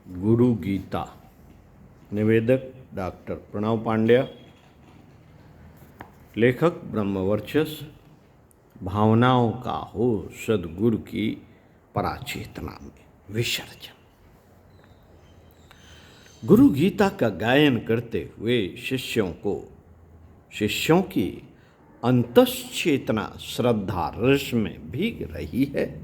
गुरु गीता। निवेदक डॉक्टर प्रणव पांड्या। लेखक ब्रह्मवर्चस्व। भावनाओं का हो सदगुरु की पराचेतना में विसर्जन। गुरु गीता का गायन करते हुए शिष्यों की अंतश्चेतना श्रद्धा रस में भीग रही है।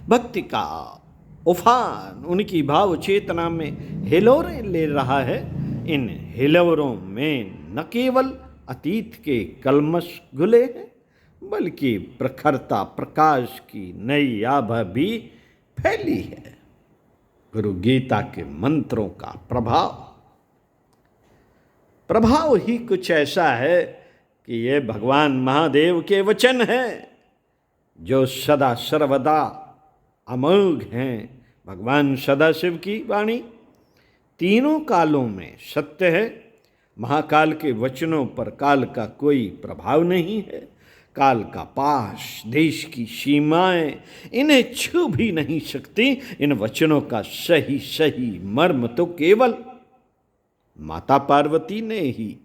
भक्ति का उफान उनकी भाव चेतना में हिलोरें ले रहा है। इन हिलोरों में न केवल अतीत के कलमश घुले हैं, बल्कि प्रखरता प्रकाश की नई आभा भी फैली है। गुरु गीता के मंत्रों का प्रभाव ही कुछ ऐसा है कि ये भगवान महादेव के वचन हैं जो सदा सर्वदा अमोघ हैं। भगवान सदाशिव की वाणी तीनों कालों में सत्य है। महाकाल के वचनों पर काल का कोई प्रभाव नहीं है। काल का पाश, देश की सीमाएं इन्हें छू भी नहीं सकती। इन वचनों का सही मर्म तो केवल माता पार्वती ने ही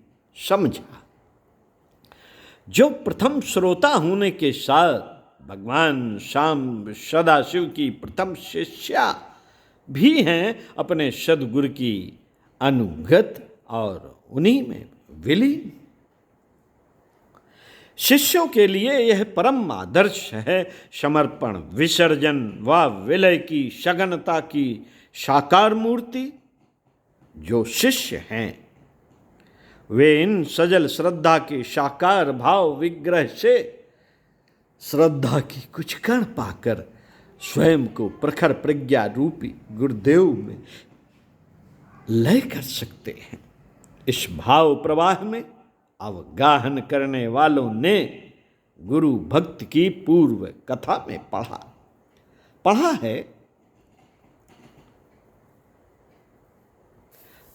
समझा। जो प्रथम श्रोता होने के साथ भगवान शाम सदाशिव की प्रथम शिष्या भी हैं, अपने सद्गुरु की अनुगत और उन्हीं में विलीन। शिष्यों के लिए यह परम आदर्श है। समर्पण, विसर्जन व विलय की सघनता की साकार मूर्ति जो शिष्य हैं, वे इन सजल श्रद्धा के साकार भाव विग्रह से श्रद्धा की कुछ कण पाकर स्वयं को प्रखर प्रज्ञा रूपी गुरुदेव में लय कर सकते हैं। इस भाव प्रवाह में अवगाहन करने वालों ने गुरु भक्त की पूर्व कथा में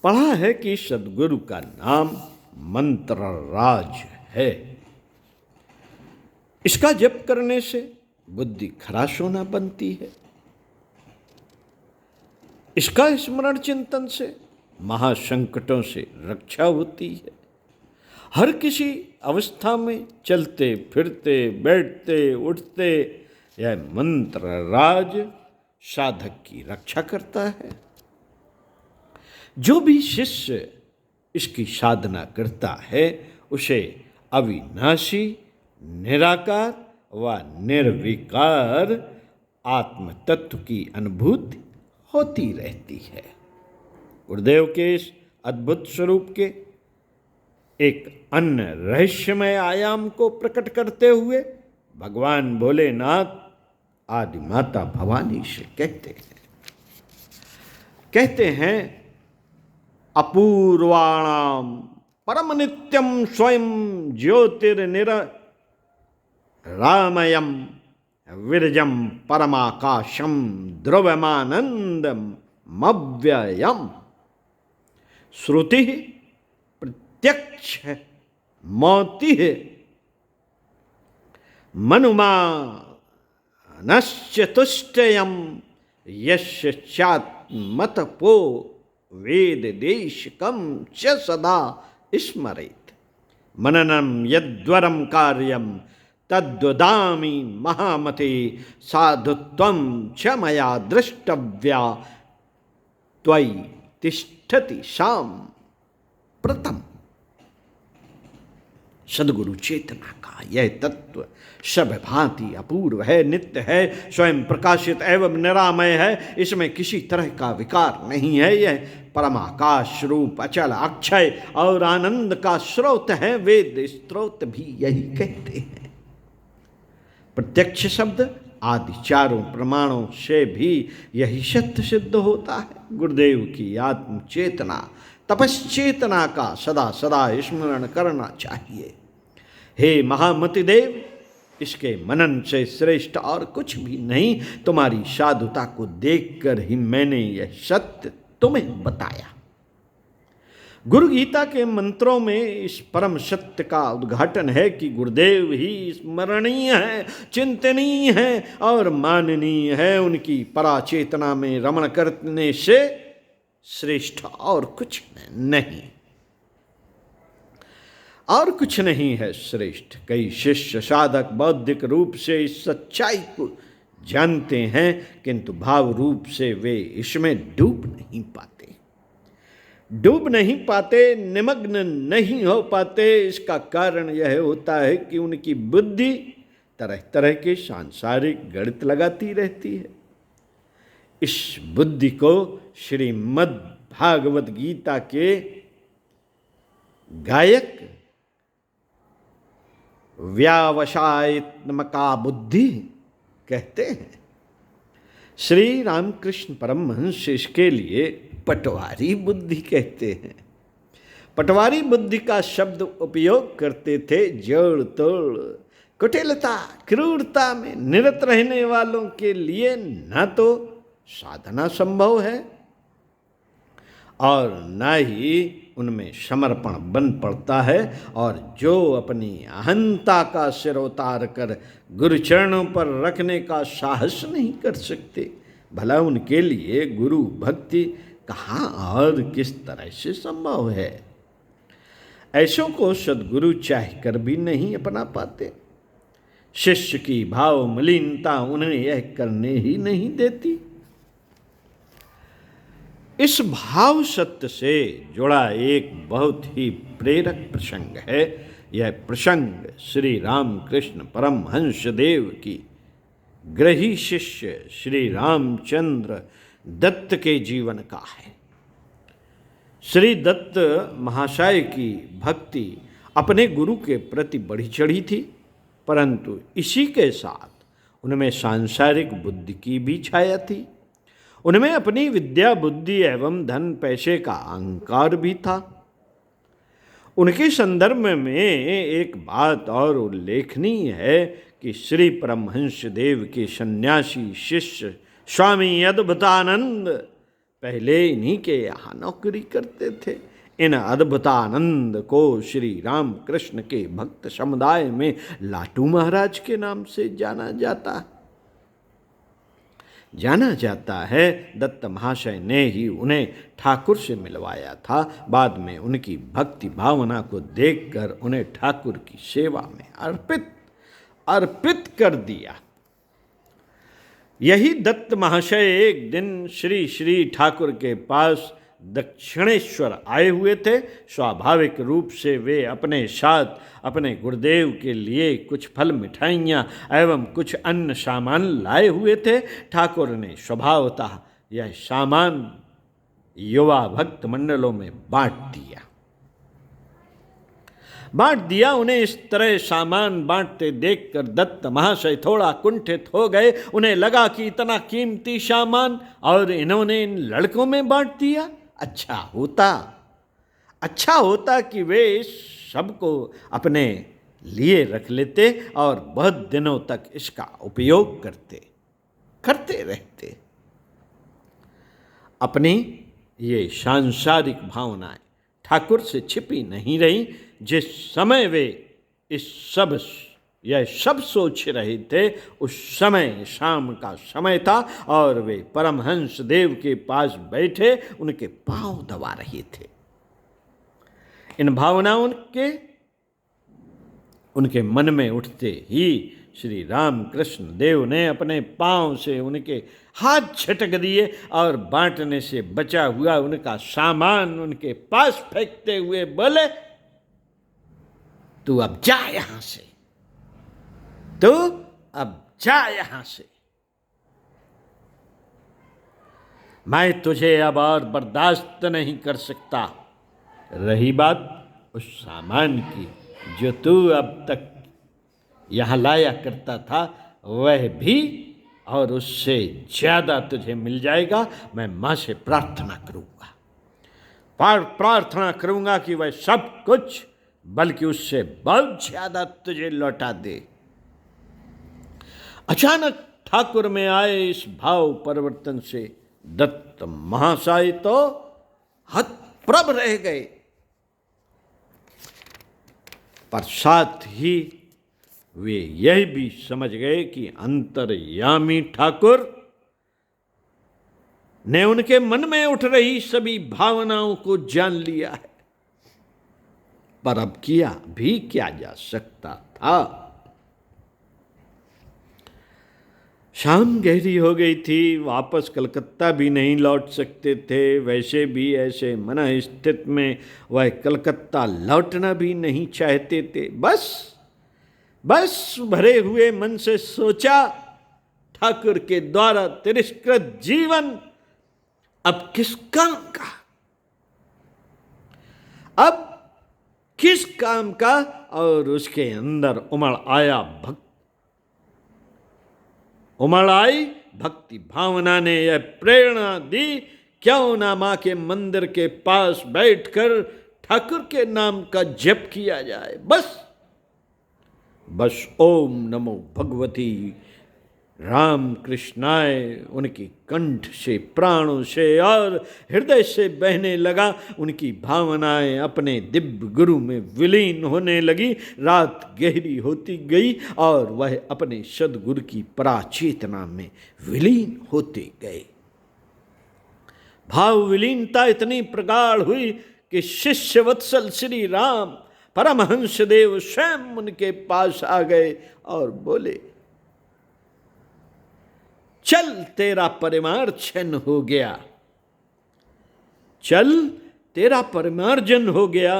पढ़ा है कि सद्गुरु का नाम मंत्र राज है। इसका जप करने से बुद्धि खराश होना बनती है। इसका स्मरण चिंतन से महासंकटों से रक्षा होती है। हर किसी अवस्था में चलते फिरते बैठते उठते यह मंत्र राज साधक की रक्षा करता है। जो भी शिष्य इसकी साधना करता है उसे अविनाशी, निराकार व निर्विकार आत्म तत्व की अनुभूति होती रहती है। गुरुदेव के इस अद्भुत स्वरूप के एक अन्य रहस्यमय आयाम को प्रकट करते हुए भगवान भोलेनाथ आदि माता भवानी से कहते हैं अपूर्वाणाम परम नित्यम स्वयं ज्योतिर्निरामयम विरजम परमाकाशम ध्रुवमानंदम मव्ययम। श्रुति प्रत्यक्ष मौति मनुमानश्चतुष्टयम् यस्य चात्मतपो वेद देशकं च सदा स्मरेत्। मननं यद्वरं कार्यं तद्वदामि महामते साधुत्वं च मया द्रष्टव्या त्वयि तिष्ठति साम्प्रतम्। सद्गुरु चेतना का यह तत्व सब भांति अपूर्व है, नित्य है, स्वयं प्रकाशित एवं निरामय है। इसमें किसी तरह का विकार नहीं है। यह परमाकाश रूप अचल अक्षय और आनंद का स्रोत है। वेद स्त्रोत भी यही कहते हैं। प्रत्यक्ष शब्द आदि चारों प्रमाणों से भी यही सत्य सिद्ध होता है। गुरुदेव की आत्म चेतना, तपश्चेतना का सदा सदा स्मरण करना चाहिए। हे महामति देव, इसके मनन से श्रेष्ठ और कुछ भी नहीं। तुम्हारी साधुता को देखकर ही मैंने यह सत्य तुम्हें बताया। गुरु गीता के मंत्रों में इस परम सत्य का उद्घाटन है कि गुरुदेव ही स्मरणीय है, चिंतनीय है और माननीय है। उनकी पराचेतना में रमण करने से श्रेष्ठ और कुछ नहीं, और कुछ नहीं है श्रेष्ठ। कई शिष्य साधक बौद्धिक रूप से इस सच्चाई को जानते हैं, किंतु भाव रूप से वे इसमें डूब नहीं पाते, निमग्न नहीं हो पाते। इसका कारण यह होता है कि उनकी बुद्धि तरह तरह के सांसारिक गणित लगाती रहती है। इस बुद्धि को श्रीमद् भागवत गीता के गायक व्यावसायित्मका बुद्धि कहते हैं। श्री रामकृष्ण परमहंस इसके लिए पटवारी बुद्धि कहते हैं। पटवारी बुद्धि का शब्द उपयोग करते थे जोड़ तोड़, कुटिलता, क्रूरता में निरत रहने वालों के लिए न तो साधना संभव है और न ही उनमें समर्पण बन पड़ता है, और जो अपनी अहंता का सिर उतार कर गुरुचरणों पर रखने का साहस नहीं कर सकते, भला उनके लिए गुरु भक्ति कहाँ और किस तरह से संभव है। ऐसों को सद्गुरु चाहकर भी नहीं अपना पाते। शिष्य की भाव मलिनता उन्हें यह करने ही नहीं देती। इस भाव सत्य से जुड़ा एक बहुत ही प्रेरक प्रसंग है। यह प्रसंग श्री रामकृष्ण परमहंस देव की ग्रही शिष्य श्री रामचंद्र दत्त के जीवन का है। श्री दत्त महाशय की भक्ति अपने गुरु के प्रति बढ़ी चढ़ी थी, परंतु इसी के साथ उनमें सांसारिक बुद्धि की भी छाया थी। उनमें अपनी विद्या बुद्धि एवं धन पैसे का अहंकार भी था। उनके संदर्भ में एक बात और उल्लेखनीय है कि श्री परमहंस देव के सन्यासी शिष्य स्वामी अद्भुतानंद पहले इन्हीं के यहाँ नौकरी करते थे। इन अद्भुतानंद को श्री रामकृष्ण के भक्त समुदाय में लाटू महाराज के नाम से जाना जाता है। दत्त महाशय ने ही उन्हें ठाकुर से मिलवाया था। बाद में उनकी भक्ति भावना को देखकर उन्हें ठाकुर की सेवा में अर्पित कर दिया। यही दत्त महाशय एक दिन श्री श्री ठाकुर के पास दक्षिणेश्वर आए हुए थे। स्वाभाविक रूप से वे अपने साथ अपने गुरुदेव के लिए कुछ फल मिठाइयाँ एवं कुछ अन्न सामान लाए हुए थे। ठाकुर ने स्वभावतः यह सामान युवा भक्त मंडलों में बांट दिया। उन्हें इस तरह सामान बांटते देखकर दत्त महाशय थोड़ा कुंठित हो गए। उन्हें लगा कि इतना कीमती सामान और इन्होंने इन लड़कों में बांट दिया। अच्छा होता कि वे इस सबको अपने लिए रख लेते और बहुत दिनों तक इसका उपयोग करते रहते। अपनी ये सांसारिक भावनाएं ठाकुर से छिपी नहीं रही। जिस समय वे यह सब सोच रहे थे, उस समय शाम का समय था और वे परमहंस देव के पास बैठे उनके पांव दबा रहे थे। इन भावनाओं के उनके मन में उठते ही श्री रामकृष्ण देव ने अपने पांव से उनके हाथ झटक दिए और बांटने से बचा हुआ उनका सामान उनके पास फेंकते हुए बोले, तू अब जा यहां से, मैं तुझे अब और बर्दाश्त नहीं कर सकता। रही बात उस सामान की जो तू अब तक यहाँ लाया करता था, वह भी और उससे ज़्यादा तुझे मिल जाएगा। मैं माँ से प्रार्थना करूँगा कि वह सब कुछ बल्कि उससे बहुत ज़्यादा तुझे लौटा दे। अचानक ठाकुर में आए इस भाव परिवर्तन से दत्त महाशय तो हतप्रभ रह गए, पर साथ ही वे यह भी समझ गए कि अंतर्यामी ठाकुर ने उनके मन में उठ रही सभी भावनाओं को जान लिया है, पर अब किया भी क्या जा सकता था। शाम गहरी हो गई थी, वापस कलकत्ता भी नहीं लौट सकते थे। वैसे भी ऐसे मन स्थिति में वह कलकत्ता लौटना भी नहीं चाहते थे। बस भरे हुए मन से सोचा, ठाकुर के द्वारा तिरस्कृत जीवन अब किस काम का, अब किस काम का। और उसके अंदर उमड़ आई भक्ति भावना ने यह प्रेरणा दी, क्यों ना मां के मंदिर के पास बैठकर ठाकुर के नाम का जप किया जाए। बस ओम नमो भगवती राम कृष्णाय उनकी कंठ से, प्राणों से और हृदय से बहने लगा। उनकी भावनाएं अपने दिव्य गुरु में विलीन होने लगी। रात गहरी होती गई और वह अपने सद्गुरु की पराचेतना में विलीन होते गए। भाव विलीनता इतनी प्रगाढ़ हुई कि शिष्य वत्सल श्री राम परमहंस देव स्वयं उनके पास आ गए और बोले, चल तेरा परिमार्जन हो गया, चल तेरा परिमार्जन हो गया।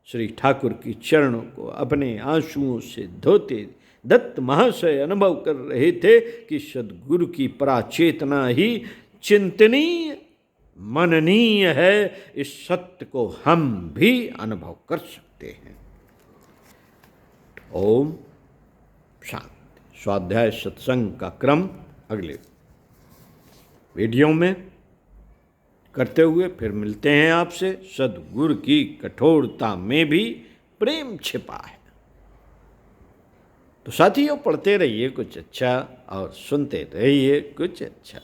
श्री ठाकुर की चरणों को अपने आंसुओं से धोते दत्त महाशय अनुभव कर रहे थे कि सद्गुरु की पराचेतना ही चिंतनीय मननीय है। इस सत्य को हम भी अनुभव कर सकते हैं। ओम शांति। स्वाध्याय सत्संग का क्रम अगले वीडियो में करते हुए फिर मिलते हैं आपसे। सद्गुरु की कठोरता में भी प्रेम छिपा है। तो साथियों, पढ़ते रहिए कुछ अच्छा और सुनते रहिए कुछ अच्छा।